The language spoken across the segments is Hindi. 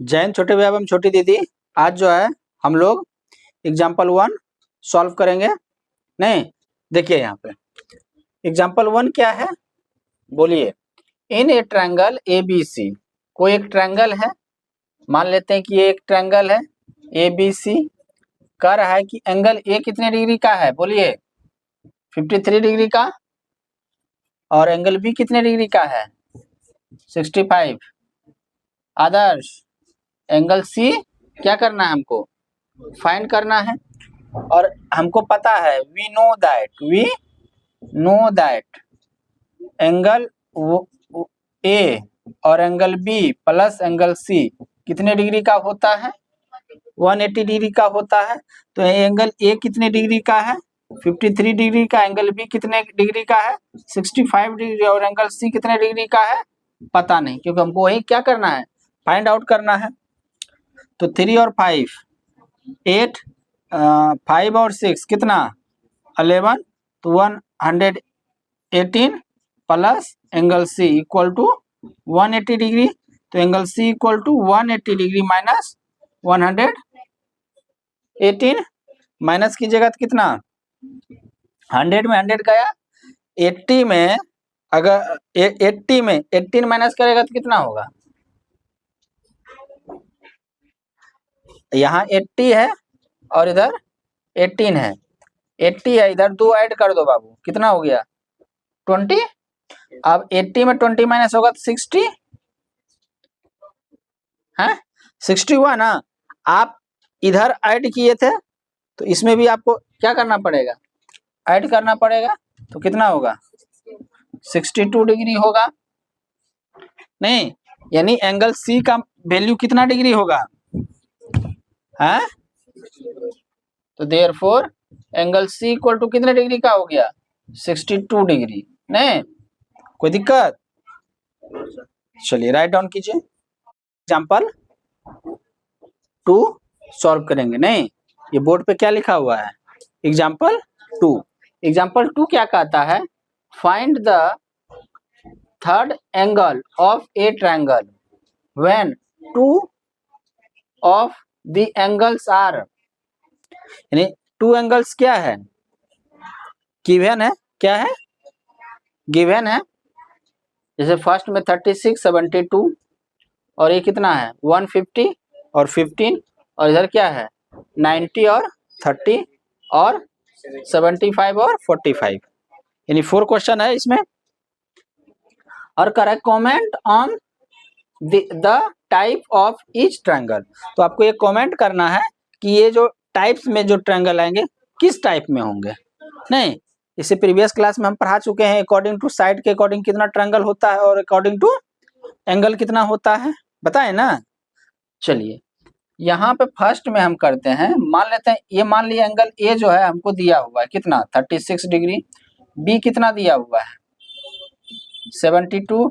जैन छोटे भैया एवं छोटी दीदी, आज जो है हम लोग एग्जाम्पल 1 सॉल्व करेंगे। नहीं, देखिए यहाँ पे एग्जाम्पल 1 क्या है, बोलिए। इन ए ट्रायंगल ABC, कोई एक ट्रायंगल है, मान लेते हैं कि ये एक ट्रायंगल है ABC, कह रहा है कि एंगल A कितने डिग्री का है, बोलिए 53 डिग्री का, और एंगल B कितने डिग्री का है 65। आदर्श एंगल C क्या करना है, हमको फाइंड करना है, और हमको पता है we know that angle A और angle B plus angle C कितने डिग्री का होता है, 180 डिग्री का होता है। तो एंगल A कितने डिग्री का है 53 डिग्री का, एंगल B कितने डिग्री का है 65 डिग्री, और एंगल C कितने डिग्री का है पता नहीं, क्योंकि हमको वही क्या करना है, फाइंड आउट करना है। तो 3 और 5 8, 5 और 6 कितना 11, तो 118 plus angle C equal to 180 degree, तो angle C equal to 180 degree minus 118, minus कीजिएगा तो कितना 100 में 100 गया, 80 में अगर 80 में 18 माइनस करेगा तो कितना होगा, यहाँ 80 है और इधर 18 है, 80 है, इधर 2 ऐड कर दो बाबू, कितना हो गया 20। अब 80 में 20 माइनस होगा तो 60 है, 61 ना। आप इधर ऐड किए थे तो इसमें भी आपको क्या करना पड़ेगा, ऐड करना पड़ेगा, तो कितना होगा 62 डिग्री होगा। नहीं, यानी एंगल C का वैल्यू कितना डिग्री होगा है, तो therefore angle C equal to कितने डिग्री का हो गया 62 डिग्री। नहीं कोई दिक्कत, चलिए राइट डाउन कीजिए। एग्जाम्पल 2 सॉल्व करेंगे। नहीं, ये बोर्ड पे क्या लिखा हुआ है, एग्जाम्पल 2। एग्जाम्पल 2 क्या कहता है, find the third angle of a triangle when 2 of the angles are, यानी 2 एंगल्स क्या है, गिवन है, क्या है गिवन है, जैसे फर्स्ट में 36 72, और ये कितना है 150 और 15, और इधर क्या है 90 और 30 और 75 और 45, यानी 4 क्वेश्चन है इसमें। और correct comment on the type of each triangle, तो आपको ये कमेंट करना है कि ये जो टाइप्स में जो ट्रायंगल आएंगे किस टाइप में होंगे। नहीं, इसे प्रीवियस क्लास में हम पढ़ा चुके हैं, अकॉर्डिंग टू साइड के अकॉर्डिंग कितना ट्रायंगल होता है और अकॉर्डिंग टू एंगल कितना होता है, बताए ना। चलिए यहाँ पे फर्स्ट में हम करते हैं, मान लेते हैं ये, मान लिया एंगल A जो है हमको दिया हुआ है कितना 36 डिग्री, B कितना दिया हुआ है 72,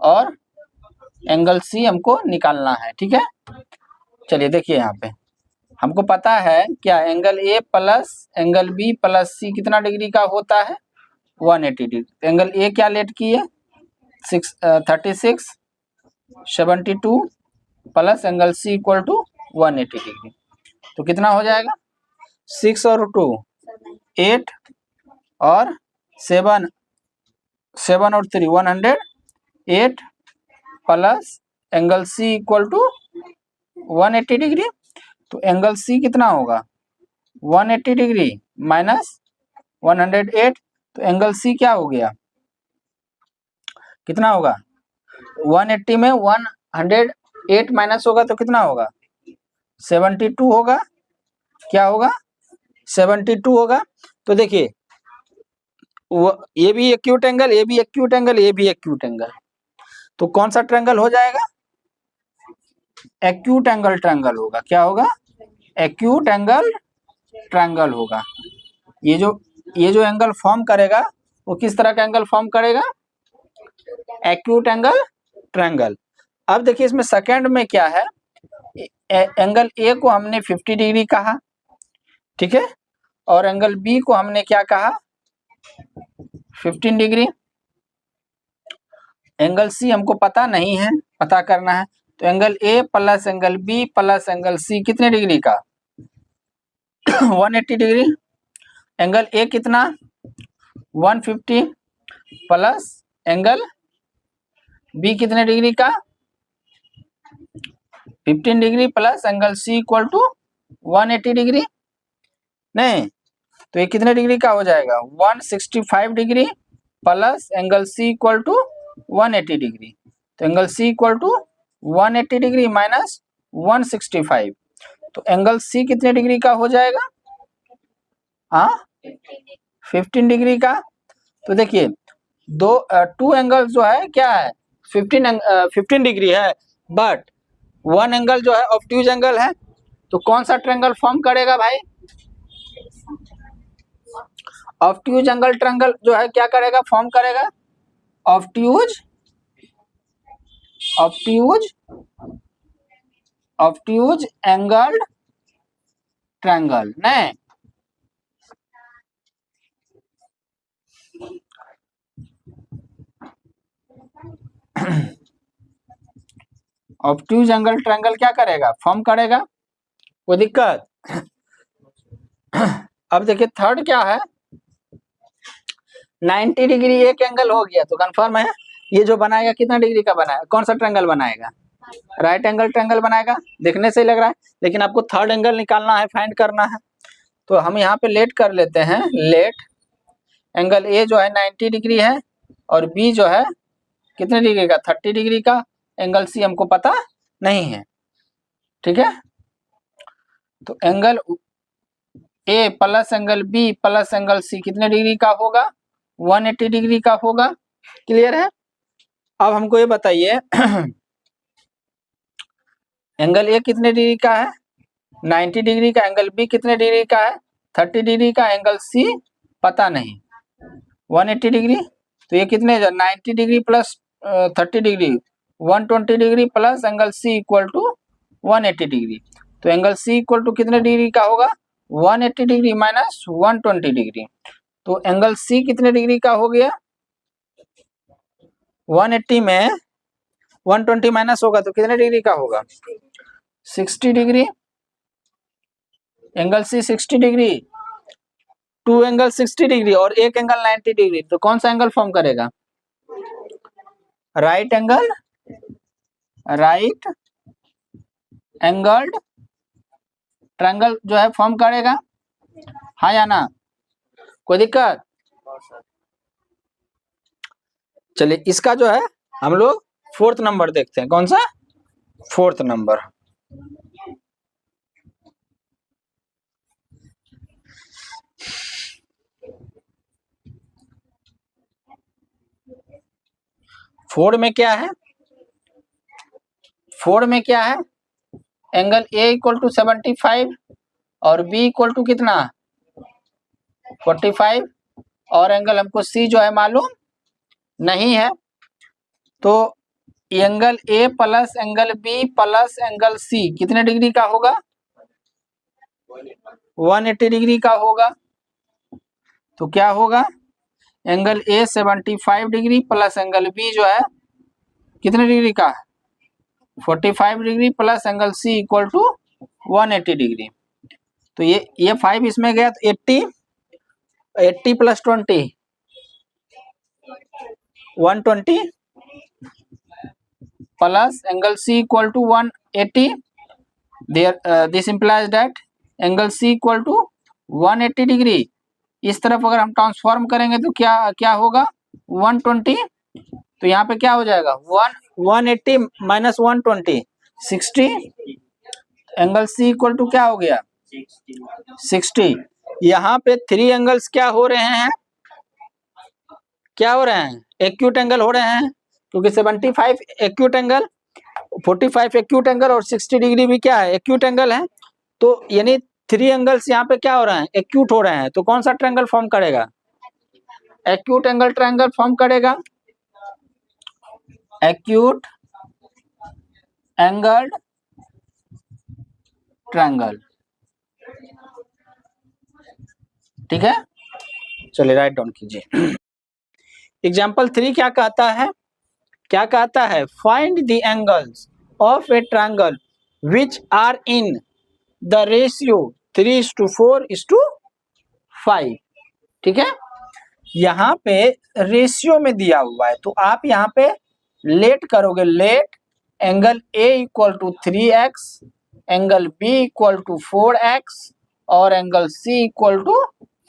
और एंगल C हमको निकालना है, ठीक है। चलिए देखिए यहाँ पे हमको पता है क्या, angle A plus angle B plus C कितना डिग्री का होता है 180 डिग्री। एंगल A क्या लेट किए 36 72 plus angle C equal to 180 degree, तो कितना हो जाएगा 6 और 2 8 और 7 और 3 108 plus angle C equal to 180 degree, तो एंगल C कितना होगा 180 डिग्री माइनस 108, तो एंगल C क्या हो गया, कितना होगा 180 में 108 माइनस होगा तो कितना होगा 72 होगा, क्या होगा 72 होगा। तो देखिए ये भी एक्यूट एंगल, ये भी एक्यूट एंगल, ये भी एक्यूट एंगल, तो कौन सा ट्रायंगल हो जाएगा, एक्यूट एंगल ट्रायंगल होगा, क्या होगा एक्यूट एंगल ट्रायंगल होगा। ये जो एंगल फॉर्म करेगा वो किस तरह का एंगल फॉर्म करेगा, एक्यूट एंगल ट्रायंगल। अब देखिए इसमें सेकंड में क्या है, एंगल A को हमने 50 डिग्री कहा, ठीक है, और एंगल B को हमने क्या कहा 15 डिग्री। एंगल C हमको पता नहीं है, पता करना है, तो angle A plus angle B plus angle C कितने डिग्री का 180 डिग्री। एंगल ए कितना 150 प्लस एंगल बी कितने डिग्री का 15 degree plus angle C equal to 180 degree. नहीं तो ये कितने डिग्री का हो जाएगा 165 degree plus angle C equal to 180 degree. तो angle C equal to 180 degree minus 165। तो एंगल सी कितने डिग्री का हो जाएगा 15 डिग्री का। तो देखिए टू एंगल जो है क्या है 15 डिग्री है, बट वन एंगल जो है ऑब्ट्यूज एंगल है। तो कौन सा ट्रायंगल फॉर्म करेगा भाई ऑब्ट्यूज एंगल ट्रायंगल जो है क्या करेगा फॉर्म करेगा ऑब्ट्यूज एंगल ट्रायंगल। नहीं ऑब्ट्यूज एंगल ट्रायंगल क्या करेगा फॉर्म करेगा, कोई दिक्कत। अब देखिए थर्ड क्या है 90 डिग्री एक एंगल हो गया तो कंफर्म है ये जो बनाएगा कितना डिग्री का बनाएगा, कौन सा ट्रायंगल बनाएगा राइट एंगल ट्रायंगल बनाएगा। देखने से ही लग रहा है, लेकिन आपको थर्ड एंगल निकालना है फाइंड करना है। तो हम यहाँ पे लेट कर लेते हैं, लेट एंगल ए जो है 90 डिग्री है और बी जो है कितने डिग्री का 30 डिग्री का, एंगल सी हमको पता नहीं है, ठीक है। तो angle A plus angle B plus angle C कितने डिग्री का होगा 180 डिग्री का होगा। क्लियर है। अब हमको ये बताइए एंगल ए कितने डिग्री का है 90 डिग्री का, एंगल बी कितने डिग्री का है 30 डिग्री का, एंगल सी पता नहीं 180 डिग्री। तो ये कितने 90 degree plus 30 degree 120 degree plus angle C equal to 180 degree. तो एंगल सी इक्वल टू कितने डिग्री का होगा 180 डिग्री माइनस 120 डिग्री। तो एंगल सी कितने डिग्री का हो गया 180 में 120 माइनस होगा तो कितने डिग्री का होगा 60 degree. Angle C 60 degree, two angle 60 degree और एक एंगल 90 डिग्री, तो कौन सा एंगल फॉर्म करेगा राइट एंगल्ड ट्रायंगल जो है फॉर्म करेगा, हाँ या ना, कोई दिक्कत। चलिए इसका जो है हम लोग फोर्थ नंबर देखते हैं, कौन सा फोर्थ नंबर। फोर में क्या है, फोर में क्या है एंगल ए इक्वल टू 75 और बी इक्वल टू कितना 45 और एंगल हमको सी जो है मालूम नहीं है। तो angle A plus angle B plus angle C कितने डिग्री का होगा 180 डिग्री का होगा। तो क्या होगा angle A 75 degree plus angle B जो है कितने डिग्री का 45 degree plus angle C equal to 180 degree. तो ये 5 इसमें गया तो 80 plus 20 120 plus angle C equal to 180 there this implies that angle C equal to 180 degree. इस तरफ अगर हम ट्रांसफॉर्म करेंगे तो क्या होगा 120। तो यहाँ पे क्या हो जाएगा 180 minus 120 60, angle C equal to क्या हो गया 60। यहाँ पे थ्री एंगल्स क्या हो रहे हैं एक्यूट एंगल हो रहे हैं, क्योंकि 75 एक्यूट एंगल 45 एक्यूट एंगल और 60 डिग्री भी क्या है एक्यूट एंगल है। तो यानी थ्री एंगल्स यहाँ पे क्या हो रहे हैं एक्यूट हो रहे हैं। तो कौन सा ट्रायंगल फॉर्म करेगा एक्यूट एंगल ट्रायंगल फॉर्म करेगा, एक्यूट एंगल ट्रायंगल, ठीक है। चलिए राइट डाउन कीजिए। एग्जाम्पल 3 क्या कहता है find the angles of a triangle which are in the ratio 3:4:5। ठीक है, यहाँ पे रेशियो में दिया हुआ है, तो आप यहाँ पे लेट करोगे, let angle A equal to 3x, angle B equal to 4x और angle C equal to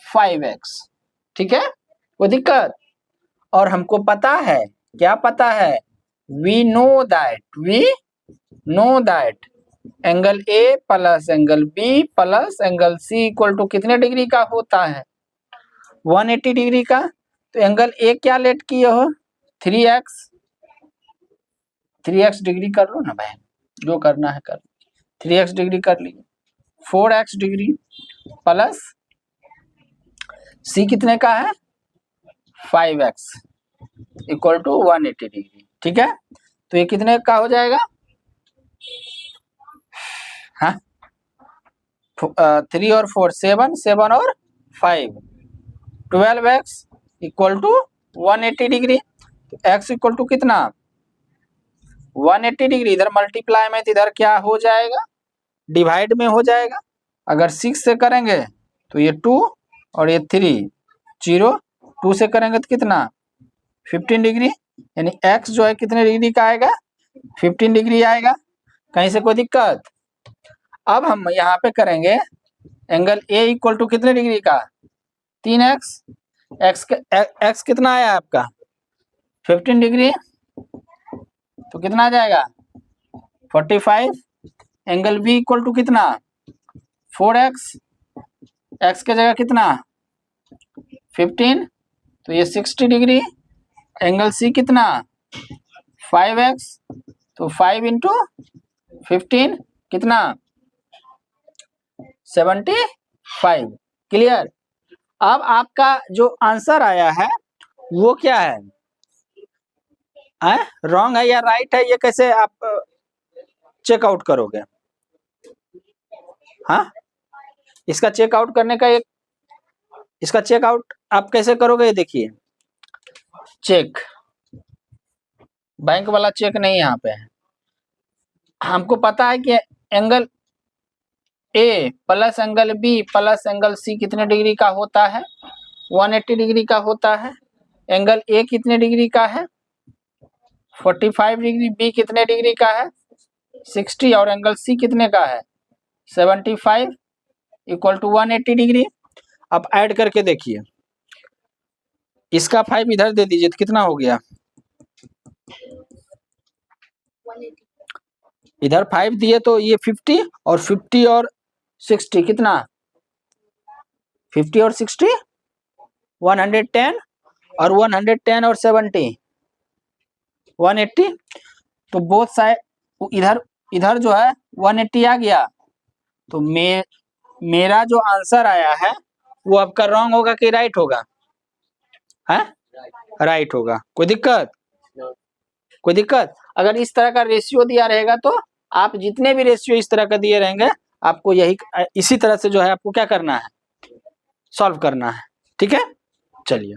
5x। ठीक है, कोई दिक्कत? और हमको पता है, क्या पता है, we know that angle A plus angle B plus angle C equal to कितने डिग्री का होता है? 180 डिग्री का। तो एंगल ए क्या लेट किए हो? 3x डिग्री कर लो ना भाई, जो करना है कर, 3x डिग्री कर लीजिए, 4x डिग्री प्लस सी कितने का है? 5x equal to 180 degree. ठीक है, तो ये कितने का हो जाएगा? हाँ, 3 और 4 7, 7 और 5 12x इक्वल टू 180 डिग्री। तो x इक्वल टू कितना? 180 डिग्री। इधर मल्टीप्लाई में, तो इधर क्या हो जाएगा? डिवाइड में हो जाएगा। अगर 6 से करेंगे तो ये 2 और ये 3 0, 2 से करेंगे तो कितना? 15 डिग्री। यानी x जो है कितने डिग्री का आएगा? 15 डिग्री आएगा। कहीं से कोई दिक्कत? अब हम यहाँ पे करेंगे एंगल ए इक्वल टू कितने डिग्री का? 3x। x कितना आया आपका? 15 डिग्री, तो कितना आ जाएगा? 45। एंगल बी इक्वल टू कितना? 4x, x के जगह कितना? 15, तो ये 60 डिग्री। एंगल सी कितना? 5x, तो 5 इंटू 15 कितना? 75। क्लियर? अब आपका जो आंसर आया है वो क्या है? रॉन्ग है या राइट है, ये कैसे आप चेकआउट करोगे? हाँ, इसका चेकआउट करने का एक, इसका चेकआउट आप कैसे करोगे? ये देखिए, चेक, बैंक वाला चेक नहीं यहाँ पे है। हमको पता है कि angle A plus angle B plus angle C कितने डिग्री का होता है? 180 डिग्री का होता है। एंगल ए कितने डिग्री का है? 45 डिग्री। बी कितने डिग्री का है? 60। और एंगल सी कितने का है? 75 इक्वल टू 180 डिग्री। अब ऐड करके देखिए, इसका 5 इधर दे दीजिए तो कितना हो गया? इधर 5 दिए तो ये 50 और 50 और 60 कितना? 50 और 60 110 और 110 और 70 180। तो बोथ साइड इधर जो है 180 आ गया। तो मेरा जो आंसर आया है वो आपका रॉन्ग होगा कि राइट होगा? है राइट होगा। कोई दिक्कत? कोई दिक्कत? अगर इस तरह का रेशियो दिया रहेगा तो आप जितने भी रेशियो इस तरह का दिए रहेंगे आपको यही इसी तरह से जो है आपको क्या करना है? सॉल्व करना है। ठीक है, चलिए।